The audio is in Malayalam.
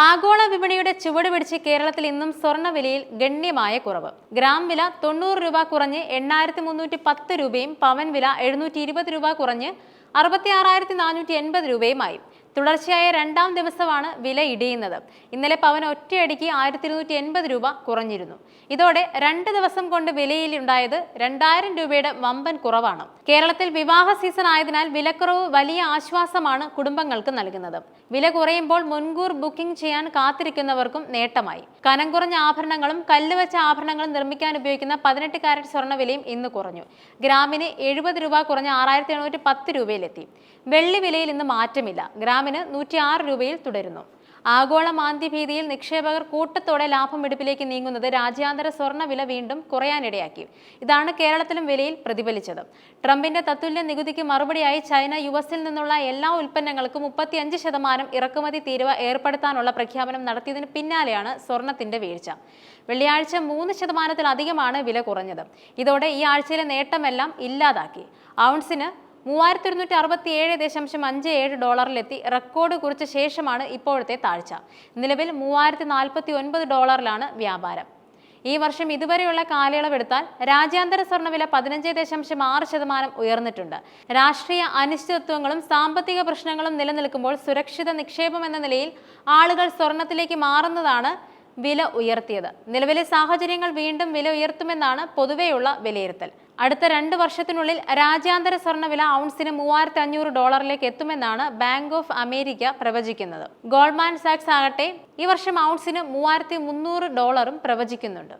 ആഗോള വിപണിയുടെ ചുവട് പിടിച്ച് കേരളത്തിൽ ഇന്നും സ്വർണ്ണവിലയിൽ ഗണ്യമായ കുറവ്. ഗ്രാം വില 90 രൂപ കുറഞ്ഞ് 8310 രൂപയും പവൻ വില 720 രൂപ കുറഞ്ഞ് 66,480 രൂപയുമായി. തുടർച്ചയായ രണ്ടാം ദിവസമാണ് വില ഇടിയുന്നത്. ഇന്നലെ പവൻ ഒറ്റയടിക്ക് 1280 രൂപ കുറഞ്ഞിരുന്നു. ഇതോടെ 2 ദിവസം കൊണ്ട് വിലയിലുണ്ടായത് 2000 രൂപയുടെ വമ്പൻ കുറവാണ്. കേരളത്തിൽ വിവാഹ സീസൺ ആയതിനാൽ വിലക്കുറവ് വലിയ ആശ്വാസമാണ് കുടുംബങ്ങൾക്ക് നൽകുന്നത്. വില കുറയുമ്പോൾ മുൻകൂർ ബുക്കിംഗ് ചെയ്യാൻ കാത്തിരിക്കുന്നവർക്കും നേട്ടമായി. കനം കുറഞ്ഞ ആഭരണങ്ങളും കല്ലുവെച്ച ആഭരണങ്ങളും നിർമ്മിക്കാൻ ഉപയോഗിക്കുന്ന 18 കാരറ്റ് സ്വർണ്ണവിലയും ഇന്ന് കുറഞ്ഞു. ഗ്രാമിന് 70 രൂപ കുറഞ്ഞ് 6710 രൂപയിലെത്തി. വെള്ളി വിലയിൽ ഇന്ന് മാറ്റമില്ല. ഗ്രാമിന് 106 രൂപയിൽ തുടരുന്നു. ആഗോള മാന്ദ്യഭീതിയിൽ നിക്ഷേപകർ കൂട്ടത്തോടെ ലാഭം വെടിപ്പിലേക്ക് നീങ്ങുന്നത് രാജ്യാന്തര സ്വർണ്ണവില വീണ്ടും കുറയാനിടയാക്കി. ഇതാണ് കേരളത്തിലും വിലയിൽ പ്രതിഫലിച്ചത്. ട്രംപിന്റെ തത്തുല്യ നികുതിക്ക് മറുപടിയായി ചൈന യുഎസിൽ നിന്നുള്ള എല്ലാ ഉൽപ്പന്നങ്ങൾക്കും 35% ഇറക്കുമതി തീരുവ ഏർപ്പെടുത്താനുള്ള പ്രഖ്യാപനം നടത്തിയതിന് പിന്നാലെയാണ് സ്വർണത്തിന്റെ വീഴ്ച. വെള്ളിയാഴ്ച 3%-ലധികമാണ് വില കുറഞ്ഞത്. ഇതോടെ ഈ ആഴ്ചയിലെ നേട്ടമെല്ലാം ഇല്ലാതാക്കി. ഔൺസിന് $3267.57 റെക്കോർഡ് കുറിച്ച ശേഷമാണ് ഇപ്പോഴത്തെ താഴ്ച. നിലവിൽ $3049 വ്യാപാരം. ഈ വർഷം ഇതുവരെയുള്ള കാലയളവെടുത്താൽ രാജ്യാന്തര സ്വർണ്ണവില 15.6% ഉയർന്നിട്ടുണ്ട്. രാഷ്ട്രീയ അനിശ്ചിതത്വങ്ങളും സാമ്പത്തിക പ്രശ്നങ്ങളും നിലനിൽക്കുമ്പോൾ സുരക്ഷിത നിക്ഷേപം എന്ന നിലയിൽ ആളുകൾ സ്വർണത്തിലേക്ക് മാറുന്നതാണ് വില ഉയർത്തിയത്. നിലവിലെ സാഹചര്യങ്ങൾ വീണ്ടും വില ഉയർത്തുമെന്നാണ് പൊതുവെയുള്ള വിലയിരുത്തൽ. അടുത്ത 2 വർഷത്തിനുള്ളിൽ രാജ്യാന്തര സ്വർണ്ണവില ഔൺസിന് $3500 എത്തുമെന്നാണ് ബാങ്ക് ഓഫ് അമേരിക്ക പ്രവചിക്കുന്നത്. ഗോൾഡ്മാൻ സാക്സ് ആകട്ടെ ഈ വർഷം ഔൺസിന് $3300 പ്രവചിക്കുന്നുണ്ട്.